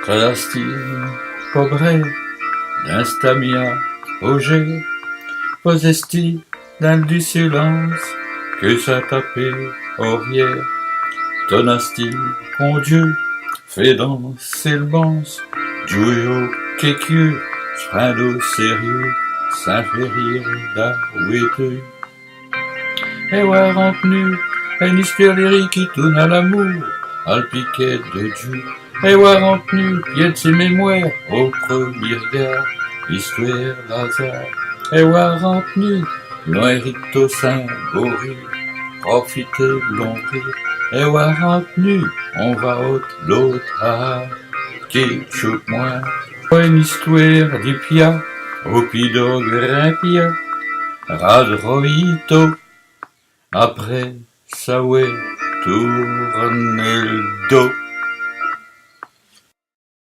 Trasti, pobre, d'instamia, auger, posesti, dans du silence, que ça tapait, orière, tonasti, con Dieu, fait danser le bance, Jouyo, kékieux, sprado sérieux, ça fait rire, da, ouéteux. Et ouais, rempenu, une histoire lyrique qui tourne à l'amour, al piquet de Dieu. Et ouais, rempenu, pied de ses mémoires, au premier regard, histoire Lazare. Et ouais, rempenu, noirito saint, beau rire, profitez, long rire. Et ouais, rempenu, on va haute, l'autre, ah, qui choque moins. Une histoire d'Ipia, au pido grimpia, radroito. Après, ça ouais, tourne le dos.